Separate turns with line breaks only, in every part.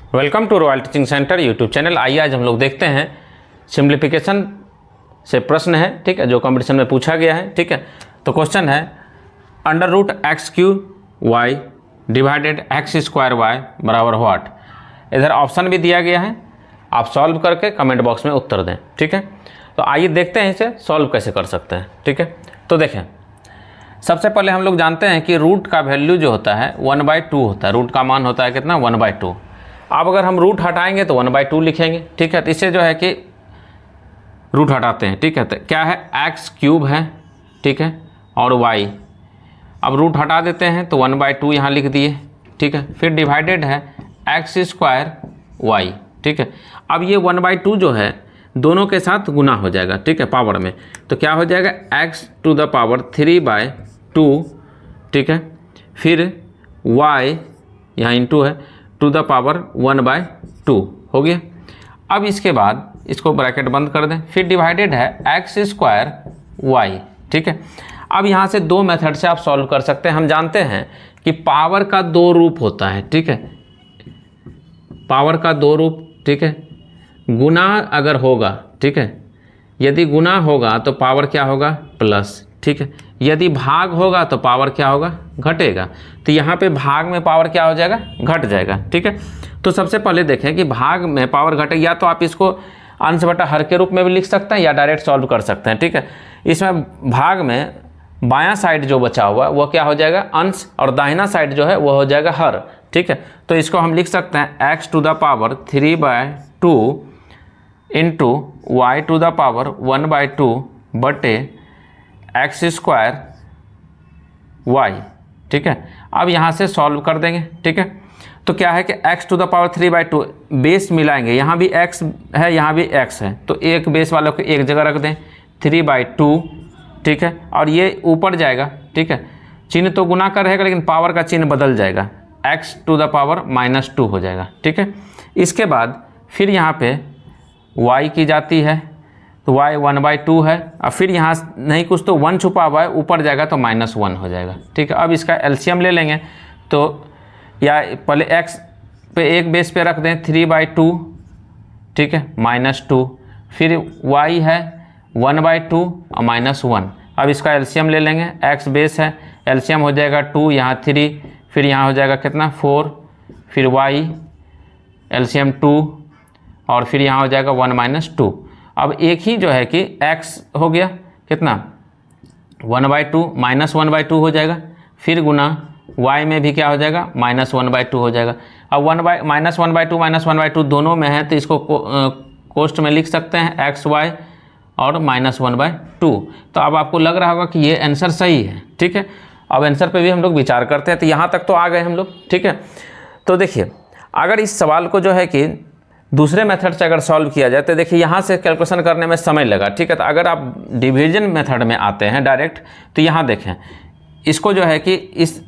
Welcome to royal teaching centre YouTube channel. आइए आज हम लोग देखते हैं सिंप्लीफिकेशन से प्रश्न है, ठीक है, जो कंपटीशन में पूछा गया है। ठीक है, तो क्वेश्चन है under root x q y divided x square y बराबर व्हाट। इधर ऑप्शन भी दिया गया है, आप सॉल्व करके कमेंट बॉक्स में उत्तर दें। ठीक है, तो आइए देखते हैं इसे सॉल्व कैसे कर सकते हैं। ठीक है, तो देखें, सबसे पहले हम लोग जानते हैं कि रूट का वैल्यू जो होता है 1/2 होता है। रूट का मान होता है कितना, 1/2। अब अगर हम रूट हटाएंगे तो 1/2 लिखेंगे। ठीक है, तो इसे जो है कि रूट हटाते हैं। ठीक है, तो क्या है, एक्स क्यूब है, ठीक है, और वाई। अब रूट हटा देते हैं तो 1/2 यहाँ लिख दिए। ठीक है, फिर डिवाइडेड है एक्स स्क्वायर वाई। ठीक है, अब ये 1/2 जो है दोनों के साथ गुना हो जाएगा। ठीक है, पावर में, तो क्या हो जाएगा एक्स टू द पावर 3/2। ठीक है, फिर वाई यहाँ इंटू है टू द पावर 1/2 हो गया। अब इसके बाद इसको ब्रैकेट बंद कर दें, फिर डिवाइडेड है एक्स स्क्वायर वाई। ठीक है, अब यहाँ से दो मेथड से आप सॉल्व कर सकते हैं। हम जानते हैं कि पावर का दो रूप होता है। ठीक है, पावर का दो रूप। ठीक है, गुना अगर होगा, ठीक है, यदि गुना होगा तो पावर क्या होगा, प्लस। ठीक है, यदि भाग होगा तो पावर क्या होगा, घटेगा। तो यहाँ पे भाग में पावर क्या हो जाएगा, घट जाएगा। ठीक है, तो सबसे पहले देखें कि भाग में पावर घटेगा, या तो आप इसको अंश बटा हर के रूप में भी लिख सकते हैं या डायरेक्ट सॉल्व कर सकते हैं। ठीक है, इसमें भाग में बायां साइड जो बचा हुआ वो क्या हो जाएगा, अंश, और दाहिना साइड जो है वो हो जाएगा हर। ठीक है, तो इसको हम लिख सकते हैं x to the power 3/2 into y to the power 1/2 बटे एक्स स्क्वायर वाई। ठीक है, अब यहाँ से सॉल्व कर देंगे। ठीक है, तो क्या है कि x to the power 3/2 base मिलाएंगे, यहाँ भी x है यहाँ भी x है, तो एक बेस वालों को एक जगह रख दें, 3/2। ठीक है, और ये ऊपर जाएगा। ठीक है, चिन्ह तो गुना का रहेगा लेकिन पावर का चिन्ह बदल जाएगा, x टू द पावर -2 हो जाएगा। ठीक है, इसके बाद फिर यहाँ पे y की जाती है, तो y 1/2 है। अब फिर यहाँ नहीं कुछ तो 1 छुपा हुआ है, ऊपर जाएगा तो -1 हो जाएगा। ठीक है, अब इसका एलसीएम ले लेंगे, तो या पहले x पे एक बेस पे रख दें 3/2। ठीक है, -2, फिर y है 1/2 और -1। अब इसका एलसीएम ले लेंगे, x बेस है, एलसीएम हो जाएगा 2, यहाँ 3, फिर यहाँ हो जाएगा कितना 4, फिर y एलसीएम 2, और फिर यहाँ हो जाएगा 1 - 2। अब एक ही जो है कि x हो गया कितना 1/2 -1/2 हो जाएगा, फिर गुना y में भी क्या हो जाएगा -1/2 हो जाएगा। अब -1/2 -1/2 दोनों में है, तो इसको कोष्ट में लिख सकते हैं xy और -1/2। तो अब आपको लग रहा होगा कि ये आंसर सही है। ठीक है, अब आंसर पे भी हम लोग विचार करते हैं। तो यहाँ तक तो आ गए हम लोग। ठीक है, तो देखिए, अगर इस सवाल को जो है कि दूसरे मेथड से अगर सॉल्व किया जाए तो देखिए यहाँ से कैलकुलेशन करने में समय लगा। ठीक है, तो अगर आप डिवीजन मेथड में आते हैं डायरेक्ट, तो यहाँ देखें, इसको जो है कि इस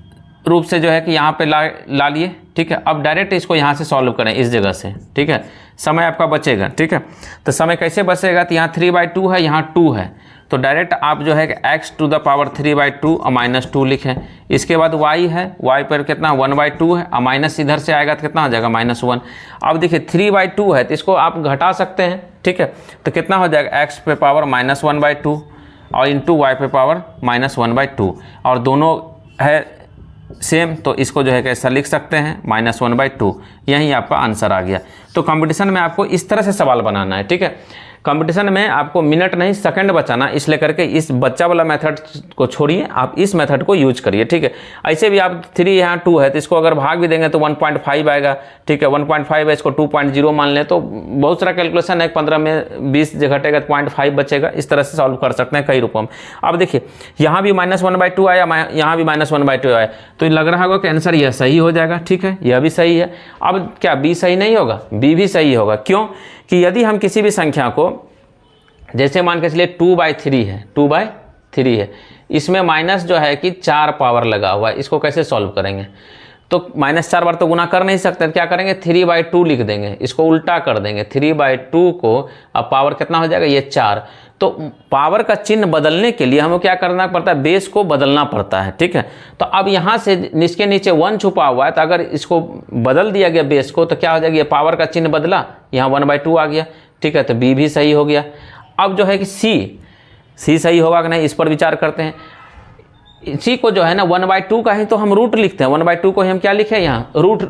रूप से जो है कि यहाँ पे ला लिए। ठीक है, अब डायरेक्ट इसको यहाँ से सॉल्व करें इस जगह से। ठीक है, समय आपका बचेगा। ठीक है, तो समय कैसे बचेगा, तो यहाँ 3/2 है, यहाँ 2 है, तो डायरेक्ट आप जो है कि x टू द पावर 3/2 और -2 लिखें। इसके बाद y है, y पर कितना 1/2 है, और माइनस इधर से आएगा तो कितना हो जाएगा -1। अब देखिए 3/2 है तो इसको आप घटा सकते हैं। ठीक है, तो कितना हो जाएगा x पे पावर -1/2 और इंटू y पे पावर -1/2, और दोनों है सेम, तो इसको जो है कैसा लिख सकते हैं -1/2। यही आपका आंसर आ गया। तो कंपटीशन में आपको इस तरह से सवाल बनाना है। ठीक है, कंपटीशन में आपको मिनट नहीं सेकंड बचाना, इसलिए करके इस बच्चा वाला मेथड को छोड़िए, आप इस मेथड को यूज करिए। ठीक है, ऐसे भी आप 3 यहाँ 2 है, तो इसको अगर भाग भी देंगे तो 1.5 आएगा। ठीक है, 1.5 है, इसको 2.0 मान लें, तो बहुत सारा कैलकुलेशन है, 15 में 20 जो घटेगा तो 0.5 बचेगा। इस तरह से सॉल्व कर सकते हैं कई रूपों में। अब देखिए यहाँ भी -1/2 आया, यहाँ भी -1/2 आया, तो लग रहा होगा कि आंसर यह सही हो जाएगा। ठीक है, यह भी सही है। अब क्या बी सही नहीं होगा, बी भी सही होगा। क्यों कि यदि हम किसी भी संख्या को, जैसे मान के चलिए 2/3 है, 2/3 है, इसमें माइनस जो है कि 4 पावर लगा हुआ है, इसको कैसे सॉल्व करेंगे, तो -4 बार तो गुना कर नहीं सकते, क्या करेंगे 3/2 लिख देंगे, इसको उल्टा कर देंगे, 3/2 को अब पावर कितना हो जाएगा ये 4, तो पावर का चिन्ह बदलने के लिए हमें क्या करना पड़ता है, बेस को बदलना पड़ता है, ठीक है। तो अब यहाँ से इसके नीचे 1 छुपा हुआ है, तो अगर इसको बदल दिया गया बेस को, तो क्या हो जाएगा, ये पावर का चिन्ह बदला, यहाँ 1/2 आ गया, ठीक है। तो बी भी सही हो गया। अब जो है कि सी सही होगा कि नहीं, इस पर विचार करते हैं। इसी को जो है ना 1/2 का ही तो हम रूट लिखते हैं, 1/2 को ही हम क्या लिखे हैं, यहाँ रूट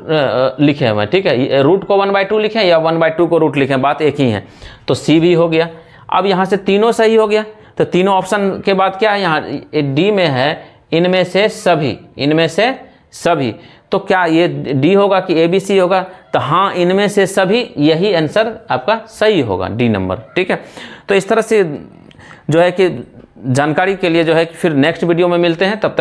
लिखे हुए हैं, ठीक है। रूट को 1/2 लिखें या 1/2 को रूट लिखें, बात एक ही है। तो सी भी हो गया। अब यहाँ से तीनों सही हो गया, तो तीनों ऑप्शन के बाद क्या है, यहाँ डी में है इनमें से सभी, तो क्या ये डी होगा कि ABC होगा, तो हाँ इनमें से सभी, यही आंसर आपका सही होगा, डी नंबर, ठीक है। तो इस तरह से जो है कि जानकारी के लिए जो है कि फिर नेक्स्ट वीडियो में मिलते हैं, तब तक